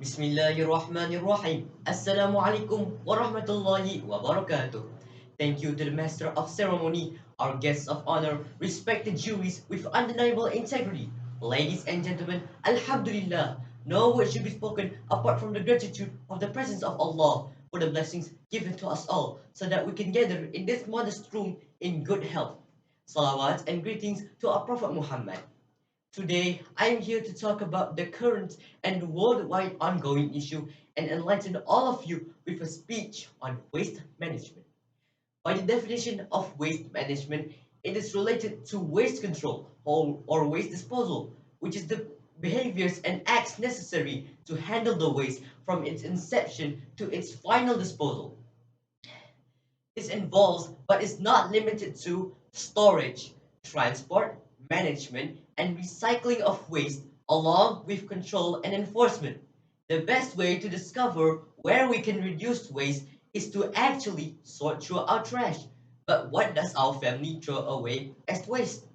Bismillahirrahmanirrahim. Assalamualaikum warahmatullahi wabarakatuh. Thank you to the Master of Ceremony, our guests of honor, respected juries with undeniable integrity. Ladies and gentlemen, Alhamdulillah, no word should be spoken apart from the gratitude of the presence of Allah for the blessings given to us all, so that we can gather in this modest room in good health. Salawat and greetings to our Prophet Muhammad. Today, I'm here to talk about the current and worldwide ongoing issue and enlighten all of you with a speech on waste management. By the definition of waste management, it is related to waste control or waste disposal, which is the behaviors and acts necessary to handle the waste from its inception to its final disposal. This involves but is not limited to storage, transport, management, and recycling of waste, along with control and enforcement. The best way to discover where we can reduce waste is to actually sort through our trash. But what does our family throw away as waste?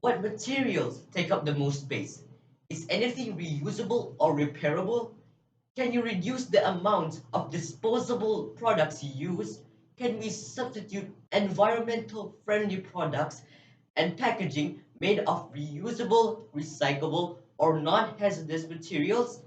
What materials take up the most space? Is anything reusable or repairable? Can you reduce the amount of disposable products you use? Can we substitute environmental friendly products and packaging made of reusable, recyclable, or non hazardous materials?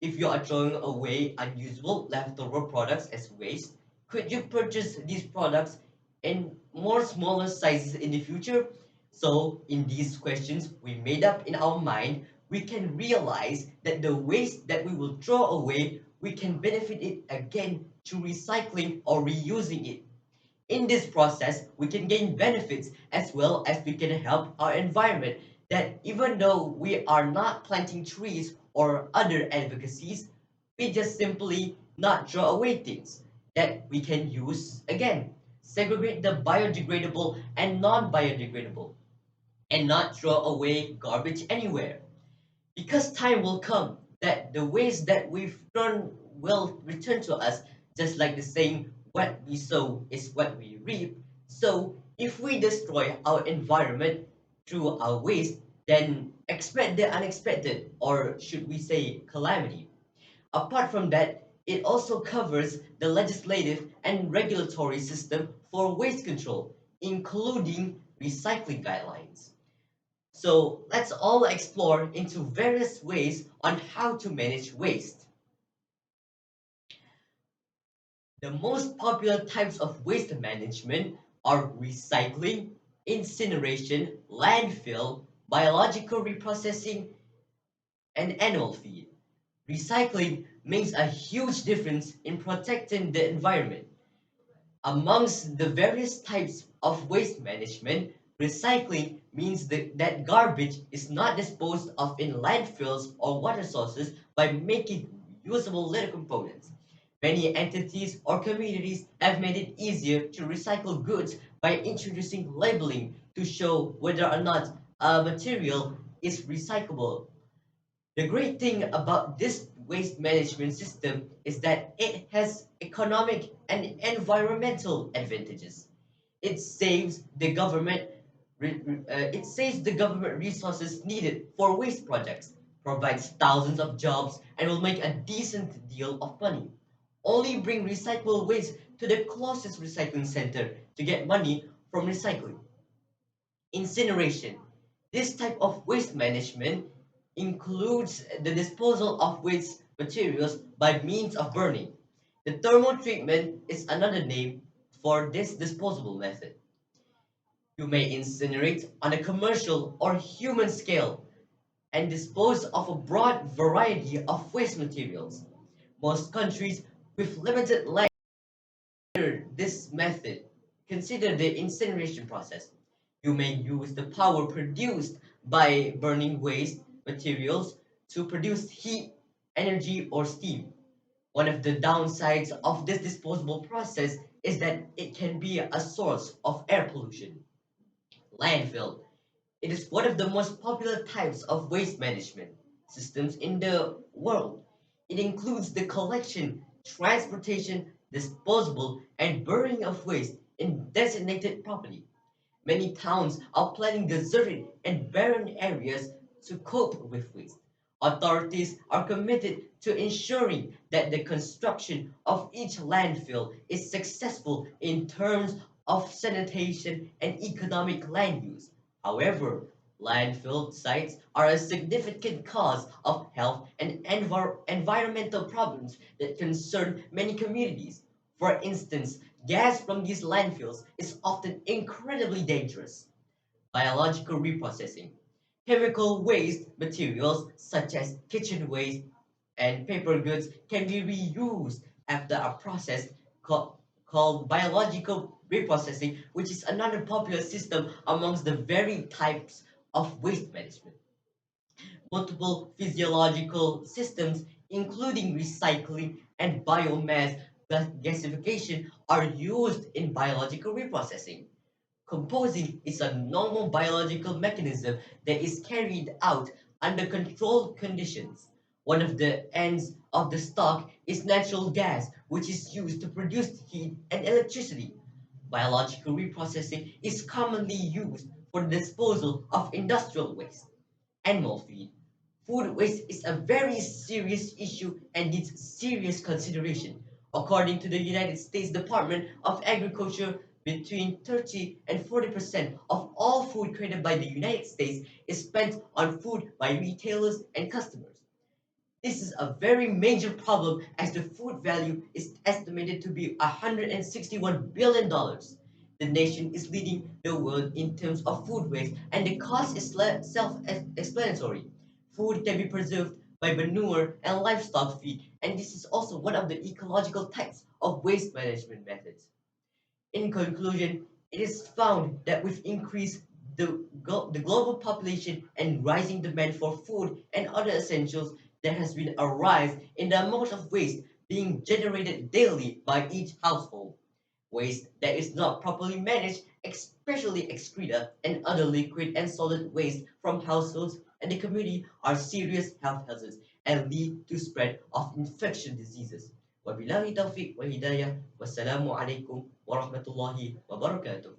If you are throwing away unusable leftover products as waste, could you purchase these products in more smaller sizes in the future? So, in these questions we made up in our mind, we can realize that the waste that we will throw away, we can benefit it again through recycling or reusing it. In this process, we can gain benefits as well as we can help our environment. That even though we are not planting trees or other advocacies, we just simply not throw away things that we can use again. Segregate the biodegradable and non biodegradable and not throw away garbage anywhere. Because time will come that the waste that we've thrown will return to us, just like the saying, what we sow is what we reap. So, if we destroy our environment through our waste, then expect the unexpected, or should we say, calamity. Apart from that, it also covers the legislative and regulatory system for waste control, including recycling guidelines. So let's all explore into various ways on how to manage waste. The most popular types of waste management are recycling, incineration, landfill, biological reprocessing, and animal feed. Recycling makes a huge difference in protecting the environment. Amongst the various types of waste management, recycling means that garbage is not disposed of in landfills or water sources by making usable little components. Many entities or communities have made it easier to recycle goods by introducing labeling to show whether or not a material is recyclable. The great thing about this waste management system is that it has economic and environmental advantages. It saves the government it saves the government resources needed for waste projects, provides thousands of jobs, and will make a decent deal of money. Only bring recyclable waste to the closest recycling center to get money from recycling. Incineration. This type of waste management includes the disposal of waste materials by means of burning. The thermal treatment is another name for this disposable method. You may incinerate on a commercial or human scale and dispose of a broad variety of waste materials. Most countries with limited land consider this method. Consider the incineration process. You may use the power produced by burning waste materials to produce heat, energy, or steam. One of the downsides of this disposable process is that it can be a source of air pollution. Landfill. It is one of the most popular types of waste management systems in the world. It includes the collection, transportation, disposal, and burning of waste in designated property. Many towns are planning deserted and barren areas to cope with waste. Authorities are committed to ensuring that the construction of each landfill is successful in terms of sanitation and economic land use. However, landfill sites are a significant cause of health and environmental problems that concern many communities. For instance, gas from these landfills is often incredibly dangerous. Biological reprocessing. Chemical waste materials such as kitchen waste and paper goods can be reused after a process called biological reprocessing, which is another popular system amongst the varied types of waste management. Multiple physiological systems, including recycling and biomass gasification, are used in biological reprocessing. Composing is a normal biological mechanism that is carried out under controlled conditions. One of the ends of the stock is natural gas, which is used to produce heat and electricity. Biological reprocessing is commonly used for the disposal of industrial waste. Animal feed. Food waste is a very serious issue and needs serious consideration. According to the United States Department of Agriculture, between 30 and 40% of all food created by the United States is spent on food by retailers and customers. This is a very major problem as the food value is estimated to be $161 billion. The nation is leading the world in terms of food waste, and the cause is self-explanatory. Food can be preserved by manure and livestock feed, and this is also one of the ecological types of waste management methods. In conclusion, it is found that with increased the global population and rising demand for food and other essentials, there has been a rise in the amount of waste being generated daily by each household. Waste that is not properly managed, especially excreta and other liquid and solid waste from households and the community, are serious health hazards and lead to spread of infection diseases. Wabillahi taufiq wa hidayah. Wassalamu alaikum warahmatullahi wabarakatuh.